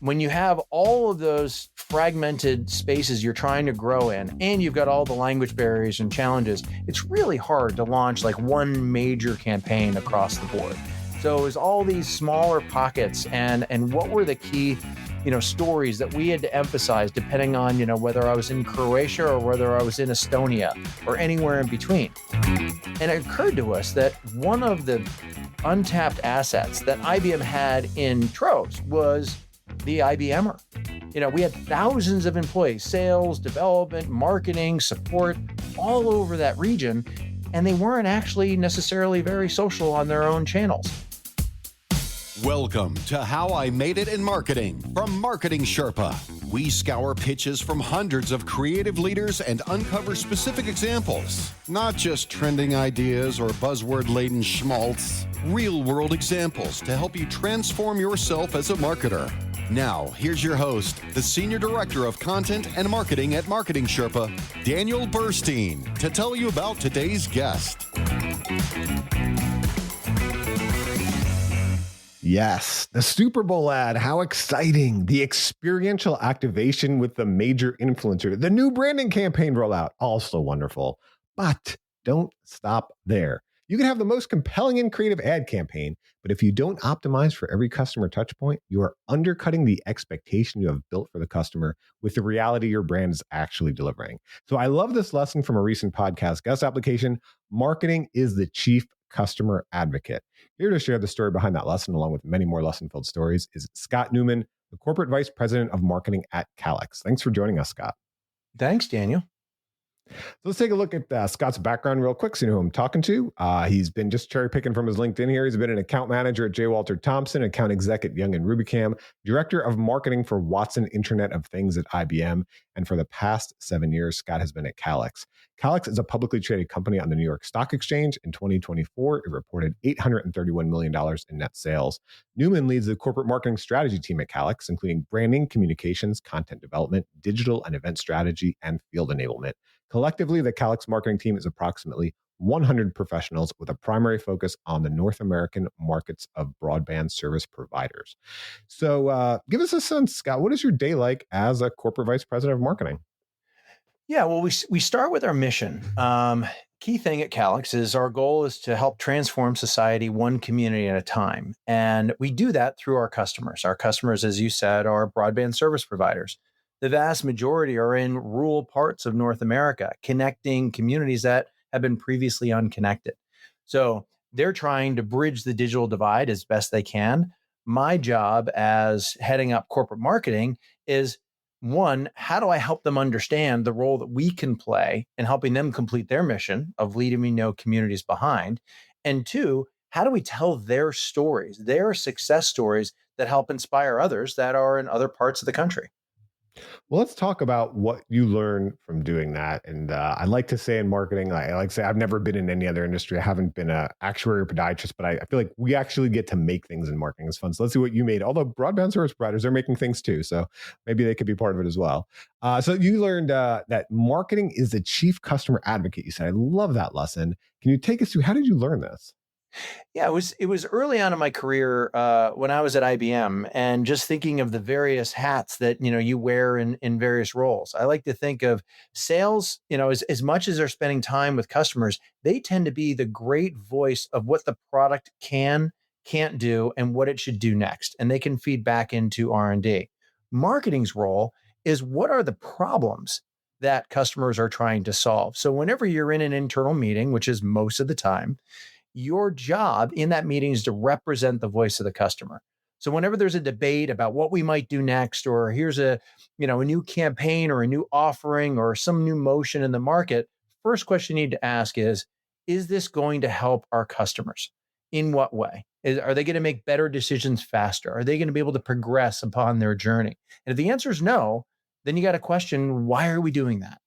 when you have all of those fragmented spaces you're trying to grow in, and you've got all the language barriers and challenges, it's really hard to launch like one major campaign across the board. So it was all these smaller pockets, and what were the key, stories that we had to emphasize depending on, whether I was in Croatia or whether I was in Estonia or anywhere in between. And it occurred to us that one of the untapped assets that IBM had in troves was the IBMer. We had thousands of employees, sales, development, marketing, support, all over that region, and they weren't actually necessarily very social on their own channels. Welcome to How I Made It in Marketing from Marketing Sherpa. We scour pitches from hundreds of creative leaders and uncover specific examples, not just trending ideas or buzzword-laden schmaltz, real-world examples to help you transform yourself as a marketer. Now, here's your host, the Senior Director of Content and Marketing at Marketing Sherpa, Daniel Burstein, to tell you about today's guest. Yes, the Super Bowl ad. How exciting. The experiential activation with the major influencer. The new branding campaign rollout. Also wonderful. But don't stop there. You can have the most compelling and creative ad campaign, but if you don't optimize for every customer touch point, you are undercutting the expectation you have built for the customer with the reality your brand is actually delivering. So I love this lesson from a recent podcast guest application. Marketing is the chief customer advocate. Here to share the story behind that lesson, along with many more lesson-filled stories, is Scott Neuman, the Corporate Vice President of Marketing at Calix. Thanks for joining us, Scott. Thanks, Daniel. So let's take a look at Scott's background real quick, so you know who I'm talking to. He's been just cherry picking from his LinkedIn here. He's been an account manager at J. Walter Thompson, account exec at Young and Rubicam, director of marketing for Watson Internet of Things at IBM. And for the past 7 years, Scott has been at Calix. Calix is a publicly traded company on the New York Stock Exchange. In 2024, it reported $831 million in net sales. Neuman leads the corporate marketing strategy team at Calix, including branding, communications, content development, digital and event strategy, and field enablement. Collectively, the Calix marketing team is approximately 100 professionals with a primary focus on the North American markets of broadband service providers. So give us a sense, Scott, what is your day like as a corporate vice president of marketing? Yeah, well, we start with our mission. Key thing at Calix is our goal is to help transform society one community at a time. And we do that through our customers. Our customers, as you said, are broadband service providers. The vast majority are in rural parts of North America, connecting communities that have been previously unconnected. So they're trying to bridge the digital divide as best they can. My job as heading up corporate marketing is, one, how do I help them understand the role that we can play in helping them complete their mission of leaving no communities behind? And two, how do we tell their stories, their success stories that help inspire others that are in other parts of the country? Well, let's talk about what you learned from doing that. And I like to say in marketing, I like to say I've never been in any other industry. I haven't been an actuary or podiatrist, but I feel like we actually get to make things in marketing. It's fun. So let's see what you made. Although broadband service providers are making things too. So maybe they could be part of it as well. So you learned that marketing is the chief customer advocate. You said, I love that lesson. Can you take us through, how did you learn this? Yeah, it was early on in my career when I was at IBM, and just thinking of the various hats that you wear in various roles. I like to think of sales, as much as they're spending time with customers, they tend to be the great voice of what the product can't do, and what it should do next, and they can feed back into R&D. Marketing's role is, what are the problems that customers are trying to solve? So whenever you're in an internal meeting, which is most of the time, your job in that meeting is to represent the voice of the customer. So whenever there's a debate about what we might do next, or here's a new campaign or a new offering or some new motion in the market, first question you need to ask is this going to help our customers? In what way? Are they going to make better decisions faster? Are they going to be able to progress upon their journey? And if the answer is no, then you got to question, why are we doing that?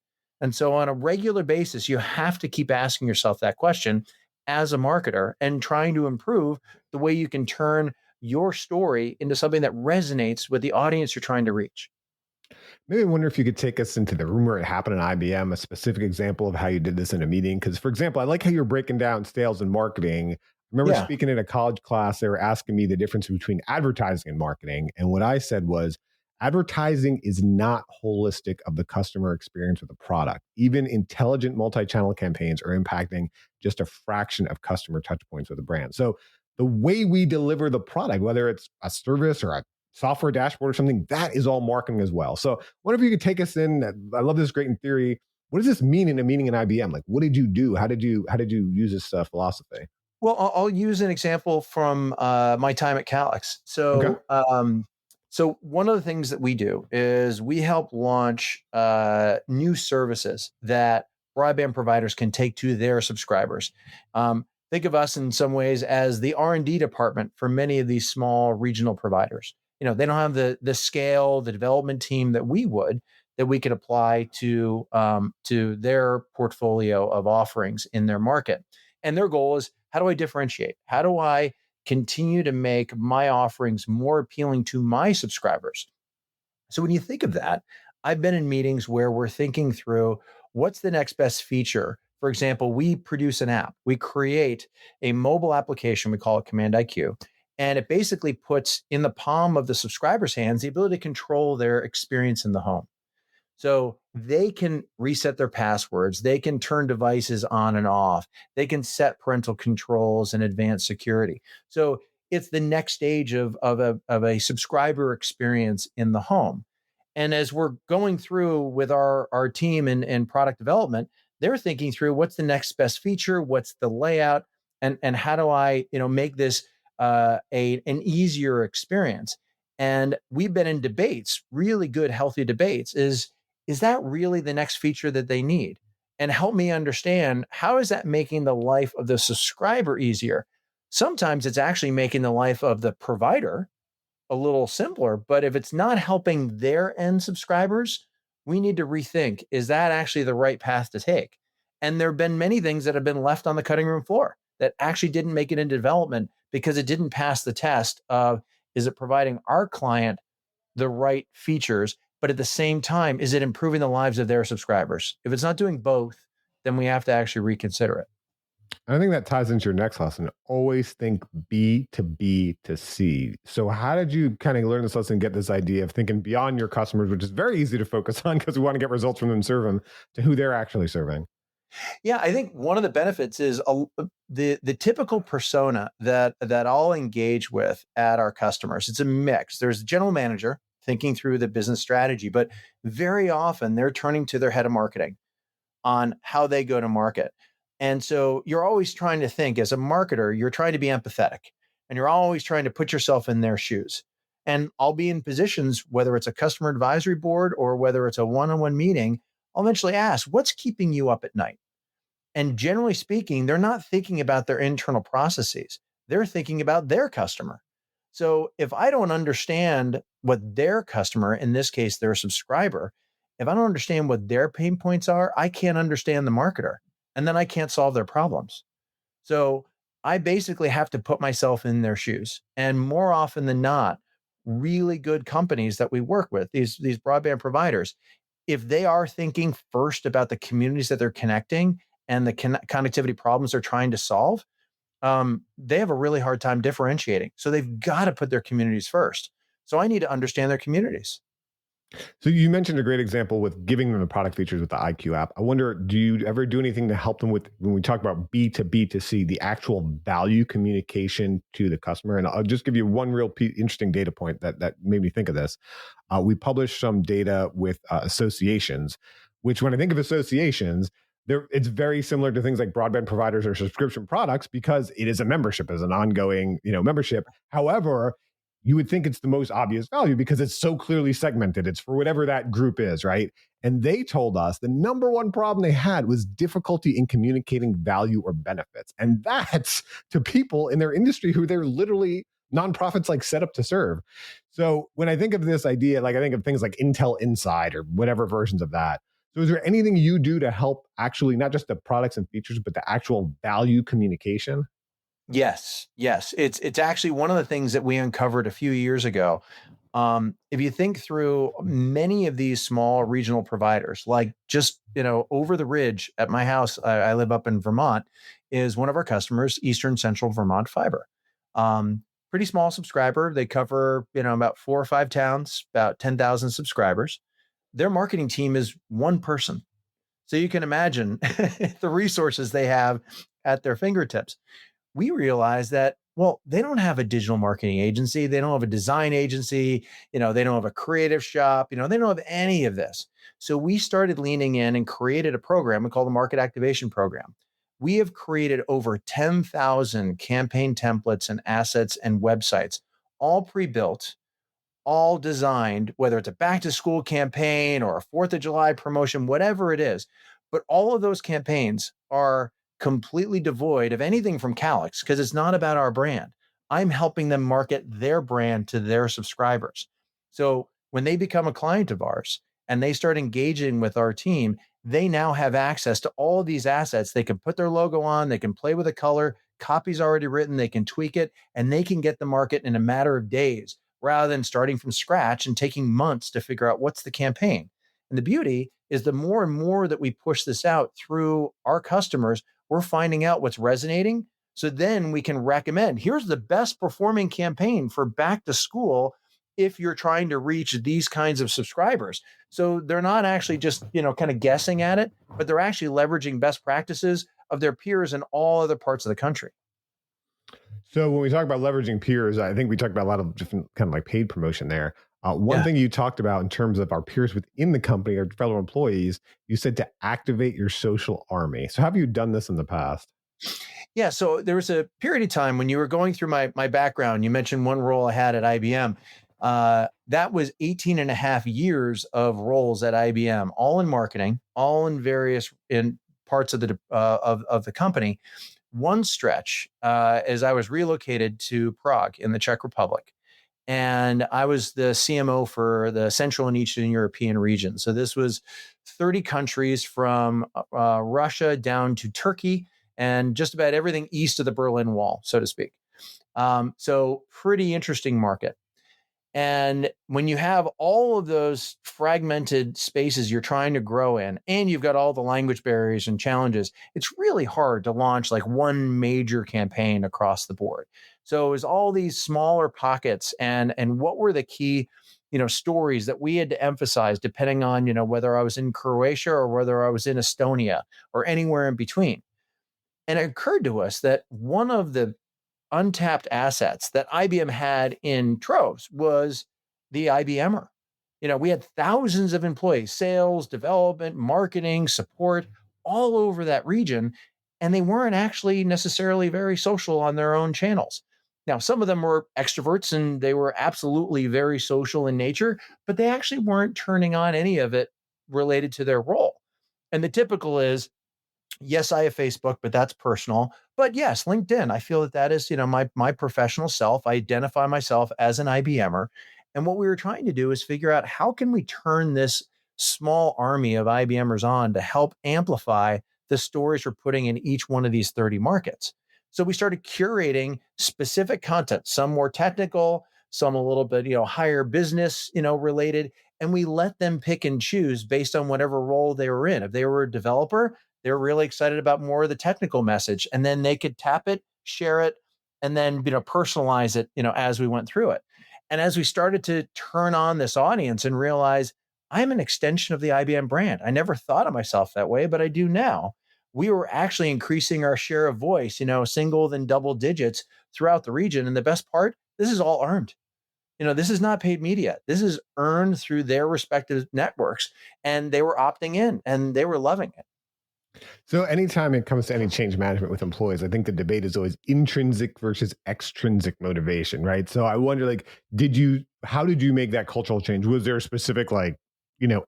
And so on a regular basis, you have to keep asking yourself that question as a marketer, and trying to improve the way you can turn your story into something that resonates with the audience you're trying to reach. Maybe I wonder if you could take us into the rumor it happened at IBM, a specific example of how you did this in a meeting. Because, for example, I like how you're breaking down sales and marketing. remember Yeah. speaking in a college class, they were asking me the difference between advertising and marketing. And what I said was, advertising is not holistic of the customer experience with the product. Even intelligent multi-channel campaigns are impacting just a fraction of customer touch points with a brand. So the way we deliver the product, whether it's a service or a software dashboard or something, that is all marketing as well. So whatever you could take us in, I love this great in theory. What does this mean in a meeting in IBM? Like, what did you do? How did you use this philosophy? Well, I'll use an example from my time at Calix. Okay. So one of the things that we do is we help launch new services that broadband providers can take to their subscribers. Think of us in some ways as the R&D department for many of these small regional providers. They don't have the scale, the development team that we could apply to their portfolio of offerings in their market. And their goal is, how do I differentiate? How do I continue to make my offerings more appealing to my subscribers? So when you think of that, I've been in meetings where we're thinking through what's the next best feature. For example, we produce an app. We create a mobile application. We call it Command IQ. And it basically puts in the palm of the subscriber's hands the ability to control their experience in the home. So they can reset their passwords. They can turn devices on and off. They can set parental controls and advanced security. So it's the next stage of a subscriber experience in the home. And as we're going through with our team and product development, they're thinking through what's the next best feature, what's the layout, and how do I make this an easier experience. And we've been in debates, really good, healthy debates. Is that really the next feature that they need? And help me understand, how is that making the life of the subscriber easier? Sometimes it's actually making the life of the provider a little simpler, but if it's not helping their end subscribers, we need to rethink, is that actually the right path to take? And there have been many things that have been left on the cutting room floor that actually didn't make it into development because it didn't pass the test of, is it providing our client the right features, but at the same time, is it improving the lives of their subscribers? If it's not doing both, then we have to actually reconsider it. I think that ties into your next lesson. Always think B to B to C. So how did you kind of learn this lesson, get this idea of thinking beyond your customers, which is very easy to focus on because we want to get results from them, serve them, to who they're actually serving? Yeah, I think one of the benefits is the typical persona that I'll engage with at our customers. It's a mix. There's a general manager thinking through the business strategy, but very often they're turning to their head of marketing on how they go to market. And so you're always trying to think, as a marketer, you're trying to be empathetic and you're always trying to put yourself in their shoes. And I'll be in positions, whether it's a customer advisory board or whether it's a one-on-one meeting, I'll eventually ask, what's keeping you up at night? And generally speaking, they're not thinking about their internal processes. They're thinking about their customer. So if I don't understand what their customer, in this case, their subscriber, if I don't understand what their pain points are, I can't understand the marketer, and then I can't solve their problems. So I basically have to put myself in their shoes. And more often than not, really good companies that we work with, these broadband providers, if they are thinking first about the communities that they're connecting and the connectivity problems they're trying to solve, they have a really hard time differentiating. So they've got to put their communities first. So I need to understand their communities. So you mentioned a great example with giving them the product features with the IQ app. I wonder, do you ever do anything to help them with, when we talk about B to B to C, the actual value communication to the customer? And I'll just give you one real interesting data point that made me think of this. We published some data with associations, which when I think of associations, it's very similar to things like broadband providers or subscription products because it is a membership, as an ongoing, membership. However, you would think it's the most obvious value because it's so clearly segmented. It's for whatever that group is, right? And they told us the number one problem they had was difficulty in communicating value or benefits. And that's to people in their industry who they're literally nonprofits like set up to serve. So when I think of this idea, like I think of things like Intel Inside or whatever versions of that. So is there anything you do to help actually not just the products and features, but the actual value communication? Yes. It's actually one of the things that we uncovered a few years ago. If you think through many of these small regional providers, like just, over the ridge at my house, I live up in Vermont, is one of our customers, Eastern Central Vermont Fiber. Pretty small subscriber. They cover, about 4 or 5 towns, about 10,000 subscribers. Their marketing team is one person. So you can imagine the resources they have at their fingertips. We realized that, well, they don't have a digital marketing agency. They don't have a design agency. They don't have a creative shop. They don't have any of this. So we started leaning in and created a program we call the Market Activation Program. We have created over 10,000 campaign templates and assets and websites, all pre-built, all designed, whether it's a back to school campaign or a 4th of July promotion, whatever it is. But all of those campaigns are completely devoid of anything from Calix because it's not about our brand. I'm helping them market their brand to their subscribers. So when they become a client of ours and they start engaging with our team, they now have access to all of these assets. They can put their logo on, they can play with a color, copy's already written, they can tweak it, and they can get the market in a matter of days rather than starting from scratch and taking months to figure out what's the campaign. And the beauty is the more and more that we push this out through our customers, we're finding out what's resonating. So then we can recommend here's the best performing campaign for back to school if you're trying to reach these kinds of subscribers. So they're not actually just, kind of guessing at it, but they're actually leveraging best practices of their peers in all other parts of the country. So when we talk about leveraging peers, I think we talked about a lot of different kind of like paid promotion there. One Yeah. thing you talked about in terms of our peers within the company or fellow employees, you said to activate your social army. So have you done this in the past? Yeah. So there was a period of time when you were going through my background. You mentioned one role I had at IBM. That was 18 and a half years of roles at IBM, all in marketing, all in various in parts of the company. One stretch, as I was relocated to Prague in the Czech Republic, and I was the CMO for the Central and Eastern European region. So this was 30 countries from Russia down to Turkey and just about everything east of the Berlin Wall, so to speak. So pretty interesting market. And when you have all of those fragmented spaces you're trying to grow in, and you've got all the language barriers and challenges, it's really hard to launch like one major campaign across the board. So it was all these smaller pockets, and what were the key, stories that we had to emphasize depending on, whether I was in Croatia or whether I was in Estonia or anywhere in between. And it occurred to us that one of the untapped assets that IBM had in troves was the IBMer. We had thousands of employees, sales, development, marketing, support, all over that region, and they weren't actually necessarily very social on their own channels. Now, some of them were extroverts and they were absolutely very social in nature, but they actually weren't turning on any of it related to their role. And the typical is, yes, I have Facebook, but that's personal. But yes, LinkedIn, I feel that that is, my professional self. I identify myself as an IBMer. And what we were trying to do is figure out how can we turn this small army of IBMers on to help amplify the stories we're putting in each one of these 30 markets. So we started curating specific content, some more technical, some a little bit, higher business, related, and we let them pick and choose based on whatever role they were in. If they were a developer, they were really excited about more of the technical message, and then they could tap it, share it, and then, personalize it, as we went through it. And as we started to turn on this audience and realize I'm an extension of the IBM brand. I never thought of myself that way, but I do now. We were actually increasing our share of voice, single then double digits throughout the region. And the best part, this is all earned. This is not paid media. This is earned through their respective networks. And they were opting in and they were loving it. So anytime it comes to any change management with employees, I think the debate is always intrinsic versus extrinsic motivation, right? So I wonder, like, how did you make that cultural change? Was there a specific,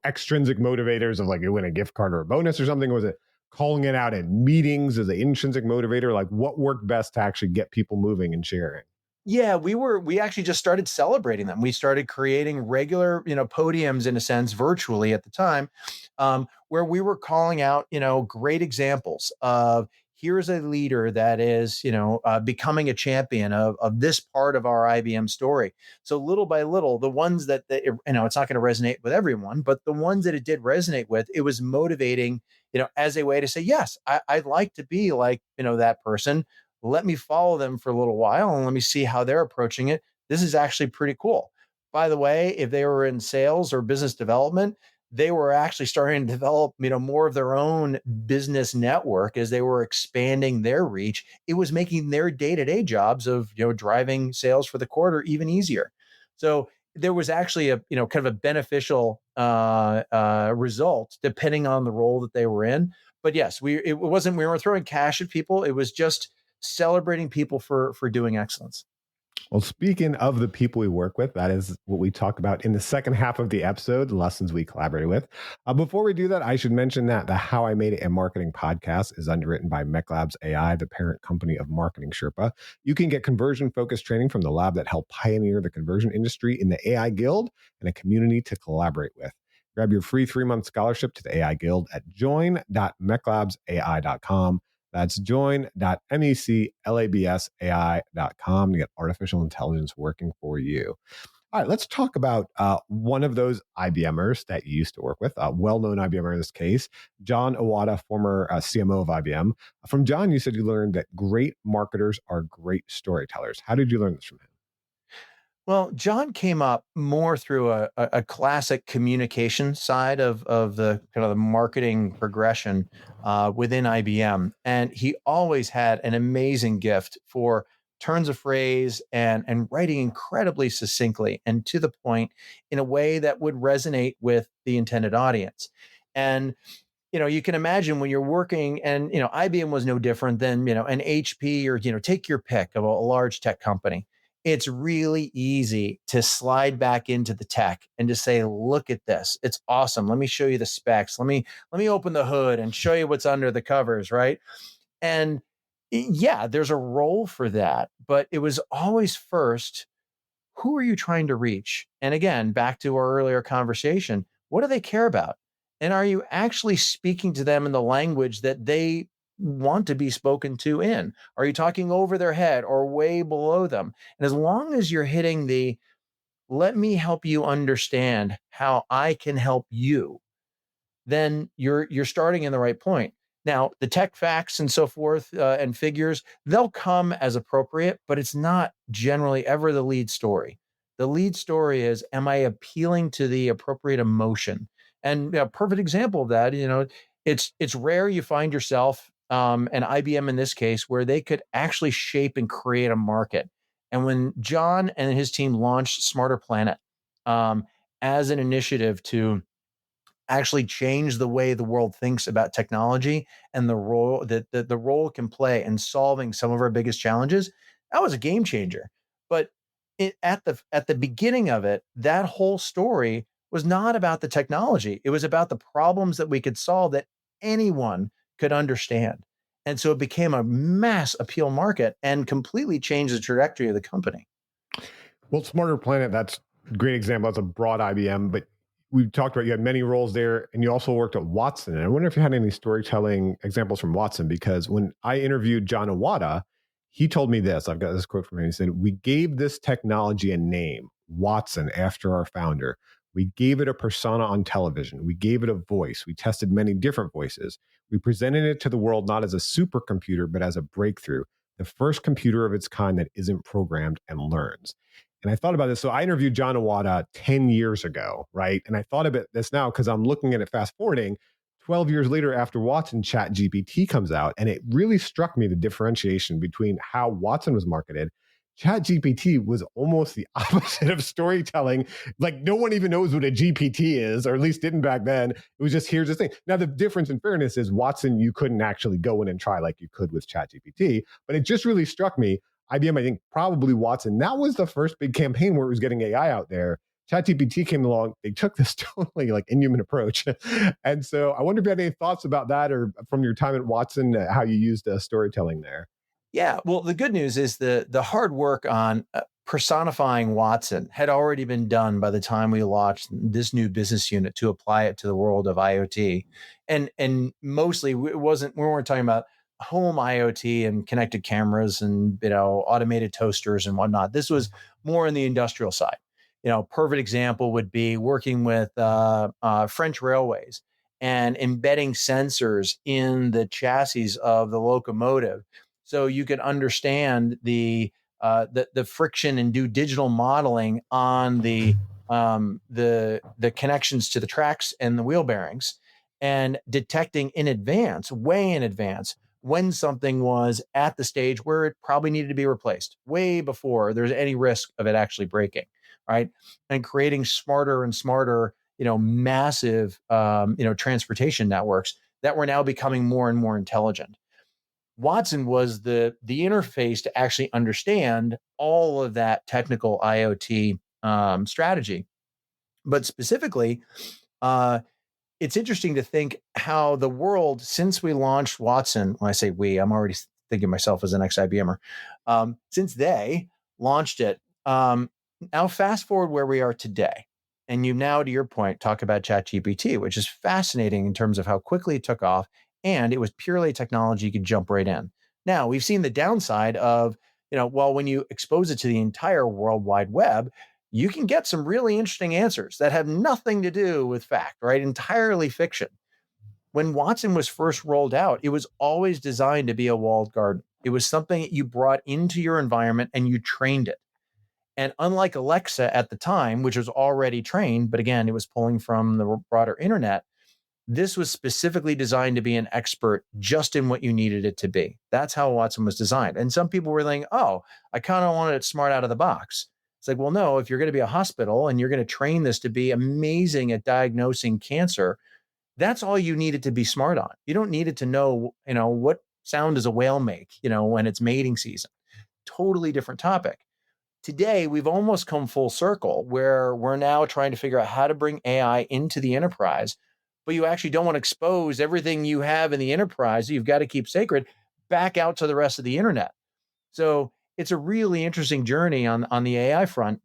extrinsic motivators of like you win a gift card or a bonus or something? Or was it calling it out in meetings as an intrinsic motivator? Like what worked best to actually get people moving and sharing? Yeah, we actually just started celebrating them. We started creating regular, podiums in a sense, virtually at the time, where we were calling out, great examples of here's a leader that is, becoming a champion of this part of our IBM story. So little by little, the ones that it's not going to resonate with everyone, but the ones that it did resonate with, it was motivating, as a way to say, yes, I'd like to be like, that person. Let me follow them for a little while and let me see how they're approaching it. This is actually pretty cool. By the way, if they were in sales or business development, they were actually starting to develop, more of their own business network as they were expanding their reach. It was making their day-to-day jobs of, driving sales for the quarter even easier. So there was actually a, kind of a beneficial result depending on the role that they were in. But yes, we weren't throwing cash at people. It was just celebrating people for doing excellence. Well, speaking of the people we work with, that is what we talk about in the second half of the episode, lessons we collaborated with. Before we do that, I should mention that the How I Made It in Marketing podcast is underwritten by MechLabs AI, the parent company of Marketing Sherpa. You can get conversion-focused training from the lab that helped pioneer the conversion industry in the AI Guild and a community to collaborate with. Grab your free 3-month scholarship to the AI Guild at join.mechlabsai.com. That's join.meclabsai.com to get artificial intelligence working for you. All right, let's talk about one of those IBMers that you used to work with, a well-known IBMer in this case, John Iwata, former CMO of IBM. From John, you said you learned that great marketers are great storytellers. How did you learn this from him? Well, John came up more through a classic communication side of the kind of the marketing progression within IBM, and he always had an amazing gift for turns of phrase and writing incredibly succinctly and to the point in a way that would resonate with the intended audience. And you can imagine when you're working, and IBM was no different than an HP or take your pick of a large tech company. It's really easy to slide back into the tech and just say, look at this, it's awesome, let me show you the specs, let me open the hood and show you what's under the covers, right? And yeah, there's a role for that, but it was always first, who are you trying to reach? And again, back to our earlier conversation, what do they care about? And are you actually speaking to them in the language that they want to be spoken to in? Are you talking over their head or way below them? And as long as you're hitting the, let me help you understand how I can help you, then you're starting in the right point. Now, the tech facts and so forth and figures, they'll come as appropriate, but it's not generally ever the lead story. The lead story is, am I appealing to the appropriate emotion? And a perfect example of that, it's rare you find yourself, and IBM in this case, where they could actually shape and create a market. And when John and his team launched Smarter Planet as an initiative to actually change the way the world thinks about technology and the role that the role it can play in solving some of our biggest challenges, that was a game changer. But at the beginning of it, that whole story was not about the technology. It was about the problems that we could solve that anyone could understand. And so it became a mass appeal market and completely changed the trajectory of the company. Well, Smarter Planet, that's a great example. That's a broad IBM, but we talked about you had many roles there, and you also worked at Watson. And I wonder if you had any storytelling examples from Watson, because when I interviewed John Iwata, he told me this. I've got this quote from him. He said, "We gave this technology a name, Watson, after our founder. We gave it a persona on television. We gave it a voice. We tested many different voices. We presented it to the world not as a supercomputer, but as a breakthrough, the first computer of its kind that isn't programmed and learns." And I thought about this. So I interviewed John Iwata 10 years ago, right? And I thought about this now because I'm looking at it fast forwarding 12 years later after Watson, ChatGPT comes out. And it really struck me the differentiation between how Watson was marketed. ChatGPT was almost the opposite of storytelling. Like no one even knows what a GPT is, or at least didn't back then. It was just, here's the thing. Now, the difference in fairness is Watson, you couldn't actually go in and try like you could with ChatGPT. But it just really struck me. IBM, I think probably Watson. That was the first big campaign where it was getting AI out there. ChatGPT came along. They took this totally like inhuman approach. And so I wonder if you had any thoughts about that, or from your time at Watson, how you used storytelling there. Yeah, well, the good news is the hard work on personifying Watson had already been done by the time we launched this new business unit to apply it to the world of IoT, and mostly we weren't talking about home IoT and connected cameras and, automated toasters and whatnot. This was more in the industrial side. Perfect example would be working with French railways and embedding sensors in the chassis of the locomotive, so you could understand the friction and do digital modeling on the connections to the tracks and the wheel bearings, and detecting in advance, way in advance, when something was at the stage where it probably needed to be replaced, way before there's any risk of it actually breaking, right? And creating smarter and smarter, massive, transportation networks that were now becoming more and more intelligent. Watson was the interface to actually understand all of that technical IoT strategy. But specifically, uh, it's interesting to think how the world, since we launched Watson, when I say we, I'm already thinking of myself as an ex-IBMer, since they launched it, now fast forward where we are today. And you now, to your point, talk about ChatGPT, which is fascinating in terms of how quickly it took off. And it was purely a technology you could jump right in. Now, we've seen the downside of, well, when you expose it to the entire World Wide Web, you can get some really interesting answers that have nothing to do with fact, right? Entirely fiction. When Watson was first rolled out, it was always designed to be a walled garden. It was something that you brought into your environment and you trained it. And unlike Alexa at the time, which was already trained, but again, it was pulling from the broader internet, this was specifically designed to be an expert just in what you needed it to be. That's how Watson was designed. And some people were thinking, oh, I kind of wanted it smart out of the box. It's like, well, no, if you're going to be a hospital and you're going to train this to be amazing at diagnosing cancer, that's all you need it to be smart on. You don't need it to know, what sound does a whale make, when it's mating season. Totally different topic. Today, we've almost come full circle where we're now trying to figure out how to bring AI into the enterprise, but you actually don't want to expose everything you have in the enterprise that you've got to keep sacred back out to the rest of the internet. So it's a really interesting journey on the AI front.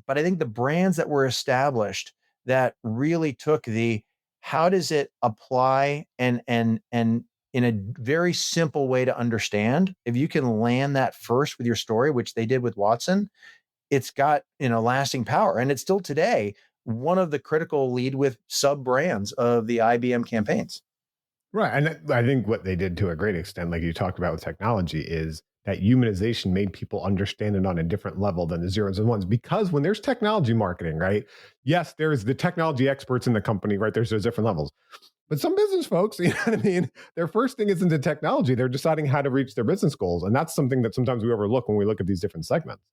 But I think the brands that were established that really took the how does it apply and in a very simple way to understand, if you can land that first with your story, which they did with Watson, it's got, lasting power. And it's still today one of the critical lead with sub brands of the IBM campaigns. Right. And I think what they did to a great extent, like you talked about with technology, is that humanization made people understand it on a different level than the zeros and ones. Because when there's technology marketing, right? Yes, there's the technology experts in the company, right? There's those different levels. But some business folks, you know what I mean? Their first thing isn't the technology. They're deciding how to reach their business goals. And that's something that sometimes we overlook when we look at these different segments.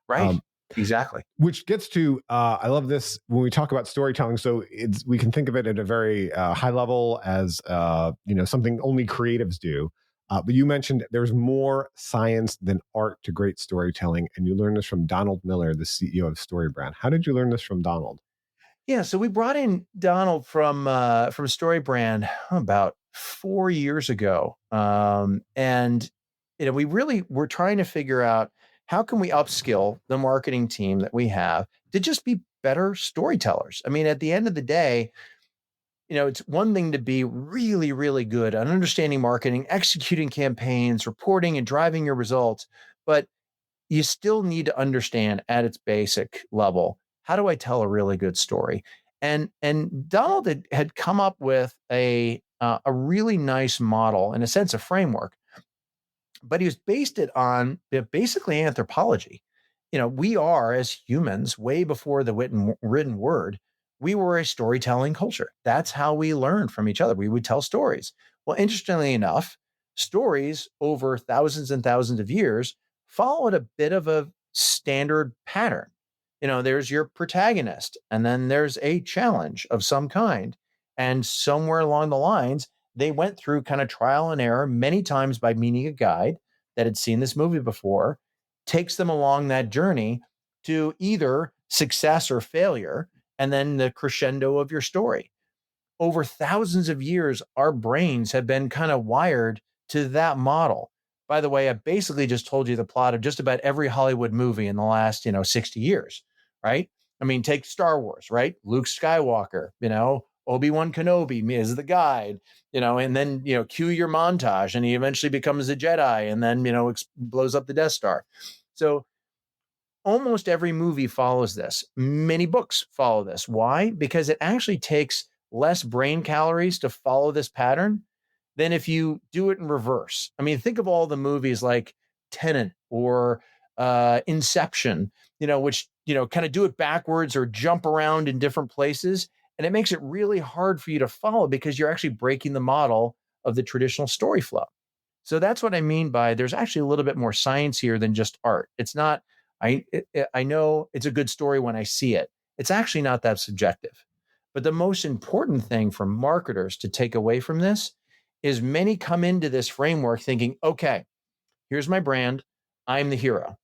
Right. Exactly. Which gets to, I love this when we talk about storytelling. So we can think of it at a very high level as, something only creatives do. But you mentioned there's more science than art to great storytelling. And you learned this from Donald Miller, the CEO of StoryBrand. How did you learn this from Donald? Yeah, so we brought in Donald from StoryBrand about 4 years ago, and we really were trying to figure out how can we upskill the marketing team that we have to just be better storytellers. I mean, at the end of the day, it's one thing to be really, really good at understanding marketing, executing campaigns, reporting, and driving your results, but you still need to understand at its basic level, how do I tell a really good story? And Donald had come up with a really nice model, in a sense, a framework, but he was based it on basically anthropology. We are, as humans, way before the written word, we were a storytelling culture. That's how we learned from each other. We would tell stories. Well, interestingly enough, stories over thousands and thousands of years followed a bit of a standard pattern. There's your protagonist, and then there's a challenge of some kind. And somewhere along the lines, they went through kind of trial and error many times by meeting a guide that had seen this movie before, takes them along that journey to either success or failure, and then the crescendo of your story. Over thousands of years, our brains have been kind of wired to that model. By the way, I basically just told you the plot of just about every Hollywood movie in the last, 60 years, right? I mean, take Star Wars, right? Luke Skywalker, Obi-Wan Kenobi is the guide, and then, cue your montage and he eventually becomes a Jedi and then, blows up the Death Star. So almost every movie follows this. Many books follow this. Why? Because it actually takes less brain calories to follow this pattern than if you do it in reverse. I mean, think of all the movies like Tenet or Inception, which, kind of do it backwards or jump around in different places. And it makes it really hard for you to follow because you're actually breaking the model of the traditional story flow. So that's what I mean by there's actually a little bit more science here than just art. It's not, I know it's a good story when I see it. It's actually not that subjective. But the most important thing for marketers to take away from this is many come into this framework thinking, okay, here's my brand. I'm the hero.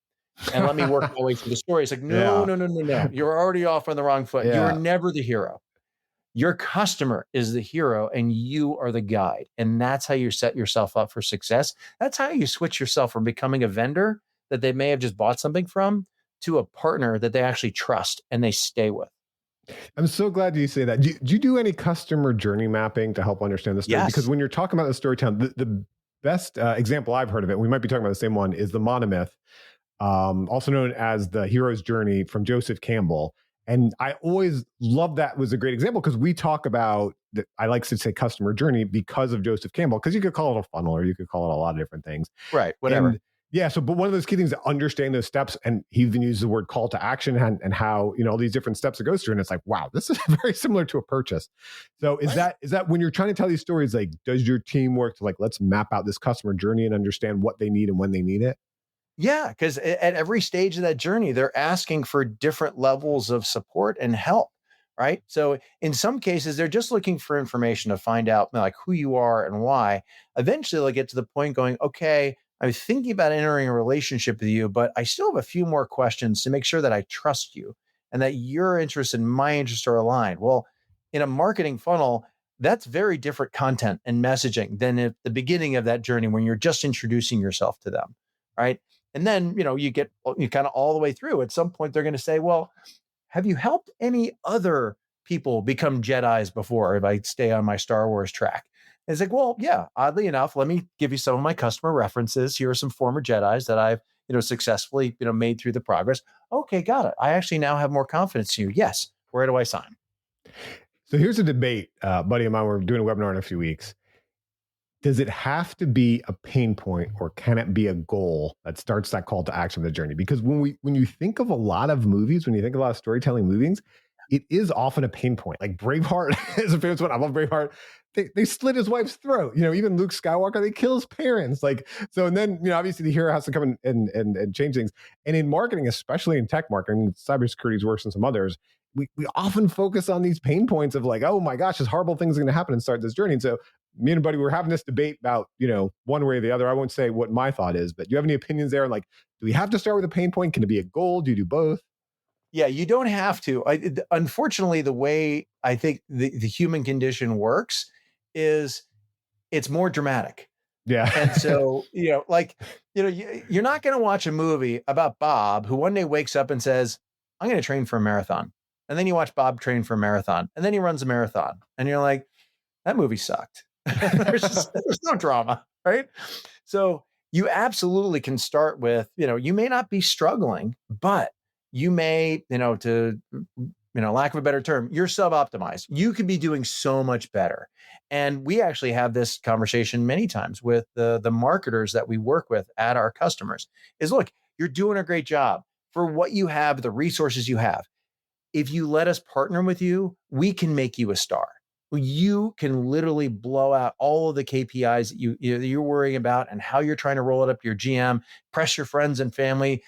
And let me work my way through the story. It's like, no, Yeah. no, no, no, no. You're already off on the wrong foot. You are Yeah. never the hero. Your customer is the hero and you are the guide. And that's how you set yourself up for success. That's how you switch yourself from becoming a vendor that they may have just bought something from to a partner that they actually trust and they stay with. I'm so glad you say that. Do you do any customer journey mapping to help understand the story? Because Yes. when you're talking about the storytelling, the best example I've heard of it, we might be talking about the same one, is the monomyth, also known as the hero's journey from Joseph Campbell. And I always love that was a great example because we talk about, I like to say customer journey because of Joseph Campbell, because you could call it a funnel or you could call it a lot of different things. Right. Whatever. And yeah, so but one of those key things to understand those steps, and he even uses the word call to action and how, all these different steps it goes through. And it's like, wow, this is very similar to a purchase. So is that when you're trying to tell these stories, like, does your team work to, like, let's map out this customer journey and understand what they need and when they need it? Yeah, because at every stage of that journey, they're asking for different levels of support and help, right? So in some cases, they're just looking for information to find out like who you are and why. Eventually, they'll get to the point going, okay, I'm thinking about entering a relationship with you, but I still have a few more questions to make sure that I trust you and that your interests and my interests are aligned. Well, in a marketing funnel, that's very different content and messaging than at the beginning of that journey when you're just introducing yourself to them, right? And then, you get you kind of all the way through. At some point, they're going to say, well, have you helped any other people become Jedis before if I stay on my Star Wars track? And it's like, well, yeah, oddly enough, let me give you some of my customer references. Here are some former Jedis that I've, successfully, made through the progress. Okay, got it. I actually now have more confidence in you. Yes. Where do I sign? So here's a debate, buddy of mine. We're doing a webinar in a few weeks. Does it have to be a pain point or can it be a goal that starts that call to action of the journey? Because when you think of a lot of movies, when you think of a lot of storytelling movies, it is often a pain point. Like Braveheart is a famous one. I love Braveheart. They slit his wife's throat. Even Luke Skywalker, they kill his parents. Like, so, and then, obviously the hero has to come in and change things. And in marketing, especially in tech marketing, cybersecurity is worse than some others. We often focus on these pain points of like, oh my gosh, this horrible thing's going to happen and start this journey. And so me and a buddy were having this debate about, one way or the other. I won't say what my thought is, but do you have any opinions there? Like, do we have to start with a pain point? Can it be a goal? Do you do both? Yeah, you don't have to. Unfortunately, the way I think the human condition works is it's more dramatic. Yeah. And so, you're not going to watch a movie about Bob who one day wakes up and says, I'm going to train for a marathon. And then you watch Bob train for a marathon and then he runs a marathon and you're like, that movie sucked. there's no drama, right? So you absolutely can start with, you may not be struggling, but you may, to, lack of a better term, you're sub-optimized. You could be doing so much better. And we actually have this conversation many times with the marketers that we work with at our customers is, look, you're doing a great job for what you have, the resources you have. If you let us partner with you, we can make you a star. You can literally blow out all of the KPIs that you're worrying about and how you're trying to roll it up to your GM, press your friends and family,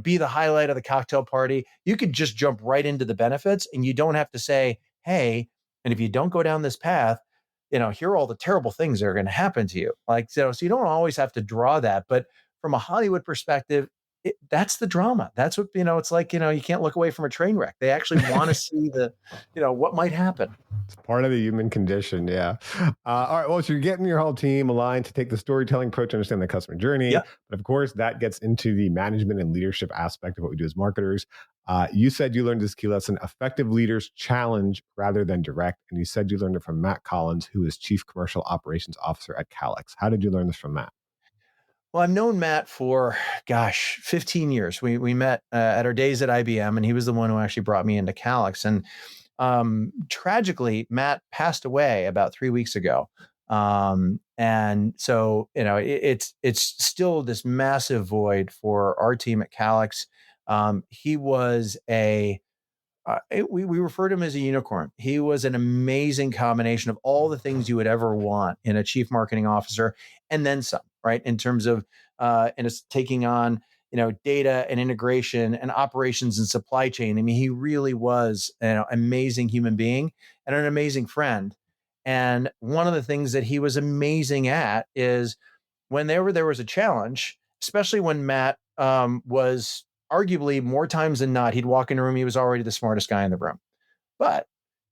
be the highlight of the cocktail party. You could just jump right into the benefits and you don't have to say, hey, and if you don't go down this path, here are all the terrible things that are going to happen to you. So you don't always have to draw that. But from a Hollywood perspective, that's the drama. That's what, it's like, you can't look away from a train wreck. They actually want to see what might happen. It's part of the human condition. Yeah. All right. Well, so you're getting your whole team aligned to take the storytelling approach to understand the customer journey. Yeah. But of course, that gets into the management and leadership aspect of what we do as marketers. You said you learned this key lesson: effective leaders challenge rather than direct. And you said you learned it from Matt Collins, who is Chief Commercial Operations Officer at Calix. How did you learn this from Matt? Well, I've known Matt for, gosh, 15 years. We met at our days at IBM, and he was the one who actually brought me into Calix. And tragically, Matt passed away about 3 weeks ago. And so, it's still this massive void for our team at Calix. He was we refer to him as a unicorn. He was an amazing combination of all the things you would ever want in a chief marketing officer, and then some, right? In terms of, and it's taking on, data and integration and operations and supply chain. I mean, he really was an amazing human being and an amazing friend. And one of the things that he was amazing at is whenever there was a challenge, especially when Matt was arguably more times than not, he'd walk in a room, he was already the smartest guy in the room. But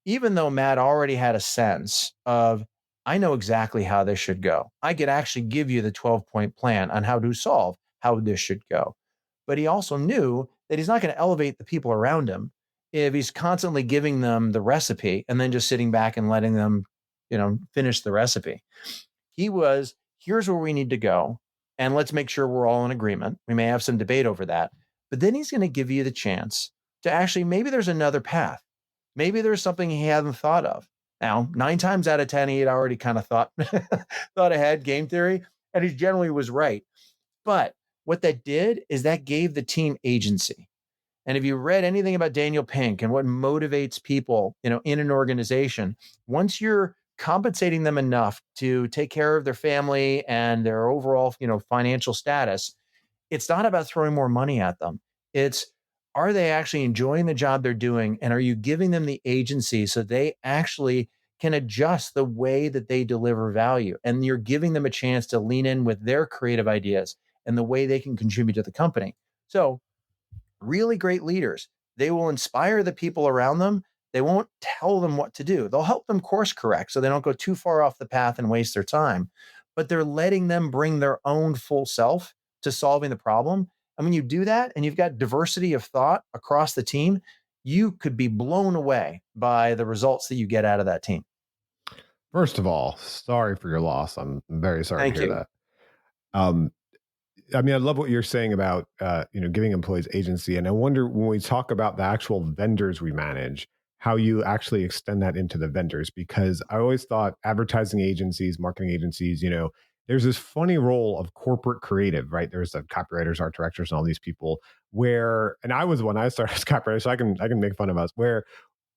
even though Matt already had a sense of, I know exactly how this should go, I could actually give you the 12-point plan on how to solve how this should go. But he also knew that he's not going to elevate the people around him if he's constantly giving them the recipe and then just sitting back and letting them, finish the recipe. He was, here's where we need to go. And let's make sure we're all in agreement. We may have some debate over that. But then he's going to give you the chance to actually, maybe there's another path. Maybe there's something he hadn't thought of. Now, 9 times out of 10, he had already kind of thought ahead, game theory, and he generally was right. But what that did is that gave the team agency. And if you read anything about Daniel Pink and what motivates people, in an organization, once you're compensating them enough to take care of their family and their overall, financial status, it's not about throwing more money at them. It's, are they actually enjoying the job they're doing? And are you giving them the agency so they actually can adjust the way that they deliver value? And you're giving them a chance to lean in with their creative ideas and the way they can contribute to the company. So really great leaders, they will inspire the people around them. They won't tell them what to do. They'll help them course correct so they don't go too far off the path and waste their time. But they're letting them bring their own full self to solving the problem. And when you do that and you've got diversity of thought across the team, you could be blown away by the results that you get out of that team. First of all, sorry for your loss. I'm very sorry Thank to hear you. that. I mean, I love what you're saying about giving employees agency, and I wonder, when we talk about the actual vendors we manage, how you actually extend that into the vendors. Because I always thought advertising agencies, marketing agencies, there's this funny role of corporate creative, right? There's the copywriters, art directors, and all these people. And I was one. I started as copywriter, so I can make fun of us. Where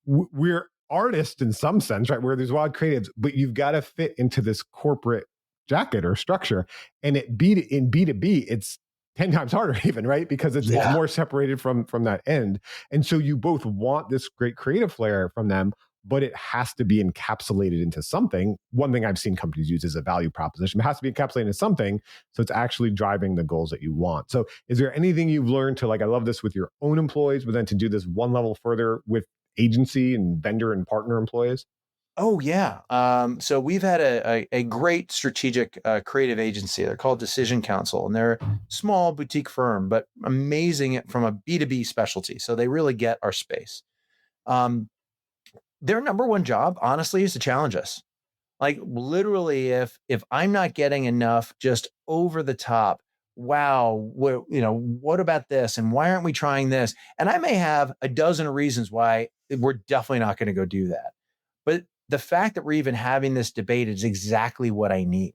we're artists in some sense, right? Where there's wild creatives, but you've got to fit into this corporate jacket or structure. And in B2B, it's 10 times harder even, right? Because it's more separated from that end. And so you both want this great creative flair from them, but it has to be encapsulated into something. One thing I've seen companies use is a value proposition. It has to be encapsulated into something, so it's actually driving the goals that you want. So is there anything you've learned to, like, I love this with your own employees, but then to do this one level further with agency and vendor and partner employees? Oh yeah. So we've had a great strategic creative agency. They're called Decision Council, and they're a small boutique firm, but amazing from a B2B specialty. So they really get our space. Their number one job, honestly, is to challenge us. Like, literally, if I'm not getting enough just over the top, wow, what about this? And why aren't we trying this? And I may have a dozen reasons why we're definitely not going to go do that. But the fact that we're even having this debate is exactly what I need.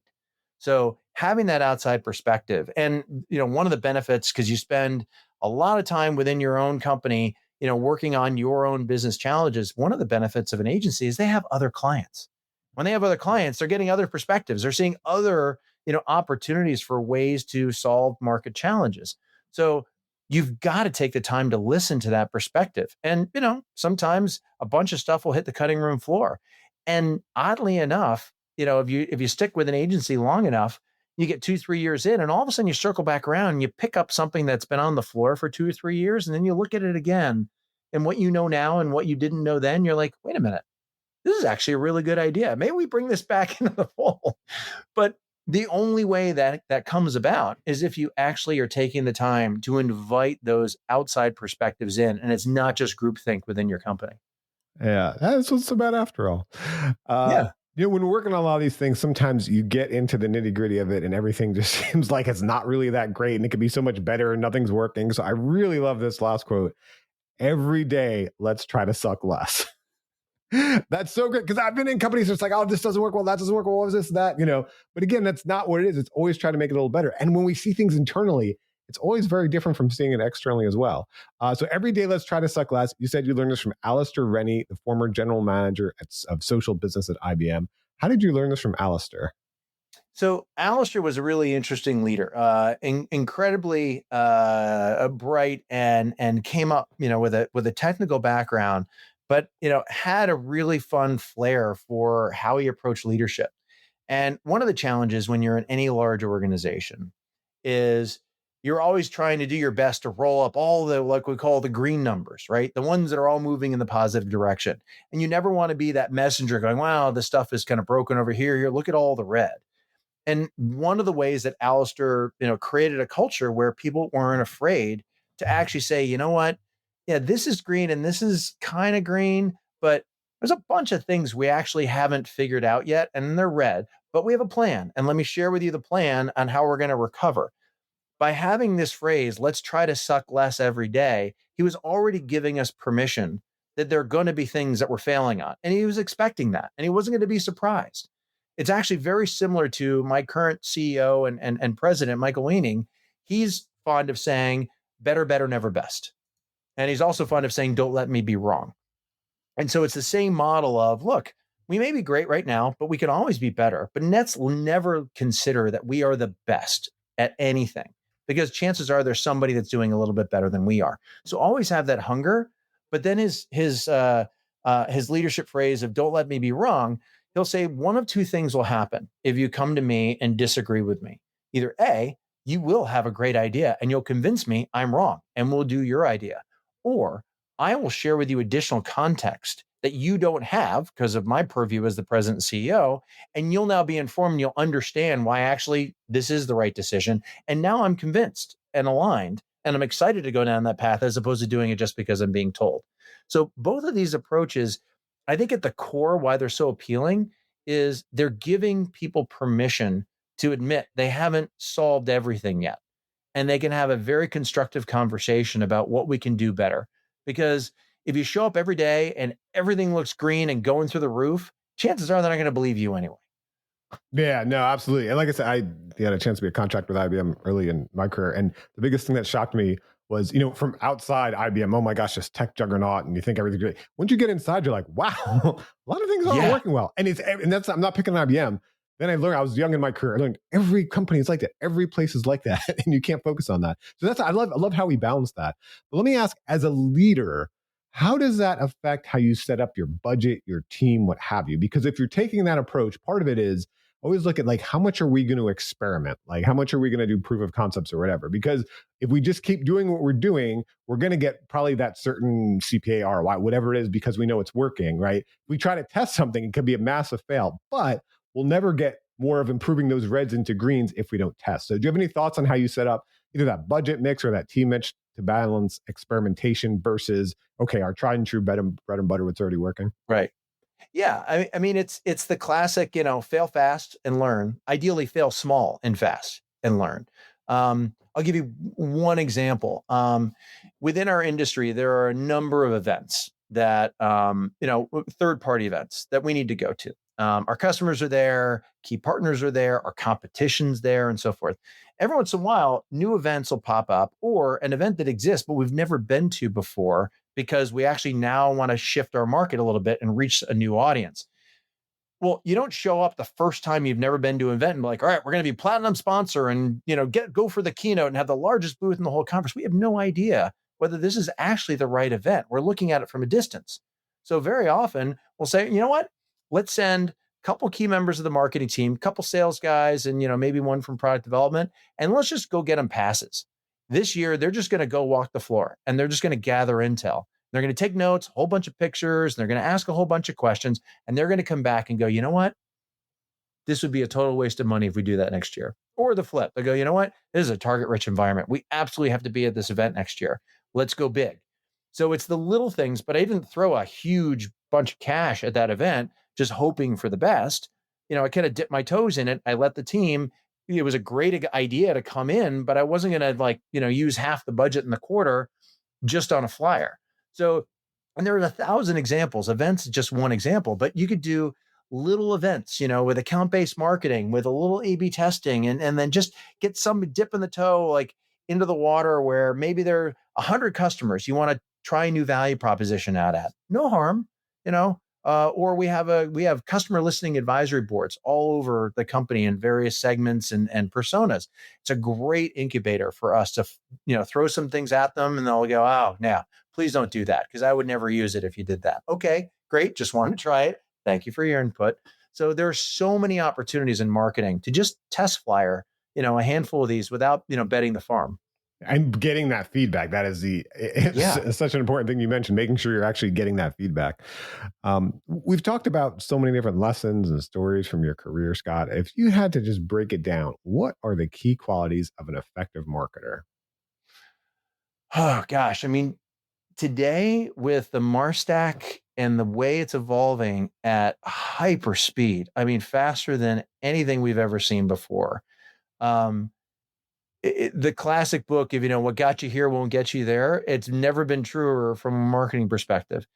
So having that outside perspective, and one of the benefits, because you spend a lot of time within your own company, working on your own business challenges, one of the benefits of an agency is they have other clients. When they have other clients, they're getting other perspectives. They're seeing other, opportunities for ways to solve market challenges. So you've got to take the time to listen to that perspective. And, sometimes a bunch of stuff will hit the cutting room floor. And oddly enough, if you stick with an agency long enough, you get 2-3 years in, and all of a sudden you circle back around and you pick up something that's been on the floor for 2 or 3 years, and then you look at it again. And what you know now and what you didn't know then, you're like, wait a minute, this is actually a really good idea. Maybe we bring this back into the fold. But The only way that that comes about is if you actually are taking the time to invite those outside perspectives in, and it's not just groupthink within your company. Yeah, that's what's so bad after all. Yeah. When we're working on a lot of these things, sometimes you get into the nitty gritty of it and everything just seems like it's not really that great and it could be so much better and nothing's working. So I really love this last quote. Every day, let's try to suck less. That's so great because I've been in companies that's like, oh, this doesn't work well, that doesn't work well, what was this, that, But again, that's not what it is. It's always trying to make it a little better. And when we see things internally, it's always very different from seeing it externally as well. So every day, let's try to suck less. You said you learned this from Alistair Rennie, the former general manager of social business at IBM. How did you learn this from Alistair? So Alistair was a really interesting leader, incredibly bright, and came up, with a technical background, but had a really fun flair for how he approached leadership. And one of the challenges when you're in any large organization is you're always trying to do your best to roll up all the, like we call, the green numbers, right? The ones that are all moving in the positive direction. And you never want to be that messenger going, wow, this stuff is kind of broken over here. Here, look at all the red. And one of the ways that Alistair, created a culture where people weren't afraid to actually say, you know what? Yeah, this is green and this is kind of green, but there's a bunch of things we actually haven't figured out yet, and they're red, but we have a plan. And let me share with you the plan on how we're going to recover. By having this phrase, let's try to suck less every day, he was already giving us permission that there are going to be things that we're failing on. And he was expecting that, and he wasn't going to be surprised. It's actually very similar to my current CEO and president, Michael Weening. He's fond of saying, better, better, never best. And he's also fond of saying, don't let me be wrong. And so it's the same model of, look, we may be great right now, but we can always be better. But let's never consider that we are the best at anything, because chances are there's somebody that's doing a little bit better than we are. So always have that hunger. But then his leadership phrase of "Don't let me be wrong," he'll say one of two things will happen if you come to me and disagree with me. Either A, you will have a great idea and you'll convince me I'm wrong and we'll do your idea, or I will share with you additional context that you don't have because of my purview as the president and CEO. And you'll now be informed and you'll understand why actually this is the right decision. And now I'm convinced and aligned, and I'm excited to go down that path as opposed to doing it just because I'm being told. So both of these approaches, I think at the core, why they're so appealing is they're giving people permission to admit they haven't solved everything yet. And they can have a very constructive conversation about what we can do better. Because if you show up every day and everything looks green and going through the roof, chances are they're not going to believe you anyway. Yeah, no, absolutely. And like I said, I had a chance to be a contract with IBM early in my career. And the biggest thing that shocked me was, from outside IBM, oh my gosh, this tech juggernaut, and you think everything's great. Once you get inside, you're like, wow, a lot of things aren't working well. And that's, I'm not picking on IBM. Then I learned, I was young in my career. I learned every company is like that. Every place is like that. And you can't focus on that. So I love how we balance that. But let me ask, as a leader, how does that affect how you set up your budget, your team, what have you? Because if you're taking that approach, part of it is always look at like, how much are we going to experiment? Like, how much are we going to do proof of concepts or whatever? Because if we just keep doing what we're doing, we're going to get probably that certain CPA ROI, whatever it is, because we know it's working, right? If we try to test something, it could be a massive fail, but we'll never get more of improving those reds into greens if we don't test. So do you have any thoughts on how you set up either that budget mix or that team mix to balance experimentation versus, okay, our tried and true bread and butter, what's already working? Right. Yeah, I mean, it's the classic, fail fast and learn. Ideally, fail small and fast and learn. I'll give you one example. Within our industry, there are a number of events that, third-party events that we need to go to. Our customers are there, key partners are there, our competition's there, and so forth. Every once in a while, new events will pop up, or an event that exists but we've never been to before, because we actually now want to shift our market a little bit and reach a new audience. Well, you don't show up the first time you've never been to an event and be like, all right, we're going to be platinum sponsor and, go for the keynote and have the largest booth in the whole conference. We have no idea whether this is actually the right event. We're looking at it from a distance. So very often we'll say, you know what, let's send a couple key members of the marketing team, a couple sales guys, and, maybe one from product development, and let's just go get them passes. This year, they're just going to go walk the floor and they're just going to gather intel. They're going to take notes, a whole bunch of pictures, and they're going to ask a whole bunch of questions, and they're going to come back and go, you know what? this would be a total waste of money if we do that next year. Or the flip, they go, you know what? This is a target rich environment. We absolutely have to be at this event next year. Let's go big. So it's the little things, but I didn't throw a huge bunch of cash at that event, just hoping for the best. I kind of dipped my toes in it. I let the team, it was a great idea to come in, but I wasn't going to use half the budget in the quarter just on a flyer. So, and there are 1,000 examples. Events is just one example, but you could do little events, with account-based marketing, with a little A/B testing, and then just get some dip in the toe, like into the water where maybe there are 100 customers you want to try a new value proposition out at. No harm, or we have customer listening advisory boards all over the company in various segments and personas. It's a great incubator for us to, throw some things at them and they'll go, oh, now please don't do that because I would never use it if you did that. Okay, great. Just wanted to try it. Thank you for your input. So there are so many opportunities in marketing to just test flyer, a handful of these without, betting the farm. And getting that feedback, that is such an important thing you mentioned, making sure you're actually getting that feedback. We've talked about so many different lessons and stories from your career, Scott. If you had to just break it down, what are the key qualities of an effective marketer? Oh, gosh. I mean, today with the MarStack and the way it's evolving at hyper speed, I mean, faster than anything we've ever seen before. The classic book, if what got you here won't get you there. It's never been truer from a marketing perspective.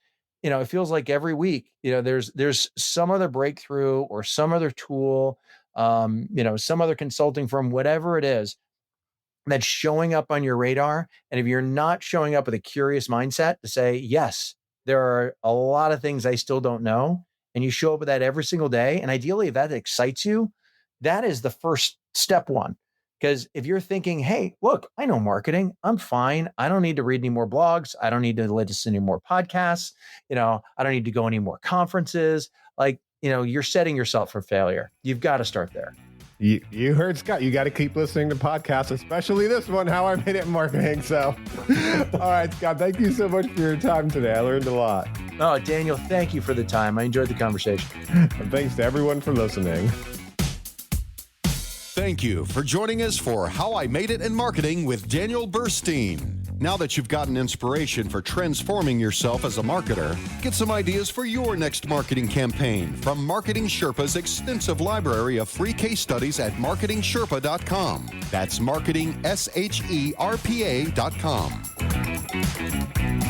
It feels like every week, there's some other breakthrough or some other tool, some other consulting firm, whatever it is, that's showing up on your radar. And if you're not showing up with a curious mindset to say, yes, there are a lot of things I still don't know, and you show up with that every single day, and ideally, if that excites you, that is the first step one. Because if you're thinking, hey, look, I know marketing, I'm fine. I don't need to read any more blogs. I don't need to listen to any more podcasts. I don't need to go any more conferences. You're setting yourself for failure. You've got to start there. You heard Scott. You got to keep listening to podcasts, especially this one, How I Made It in Marketing. So, all right, Scott, thank you so much for your time today. I learned a lot. Oh, Daniel, thank you for the time. I enjoyed the conversation. And thanks to everyone for listening. Thank you for joining us for How I Made It in Marketing with Daniel Burstein. Now that you've gotten inspiration for transforming yourself as a marketer, get some ideas for your next marketing campaign from Marketing Sherpa's extensive library of free case studies at marketingsherpa.com. That's marketingsherpa.com.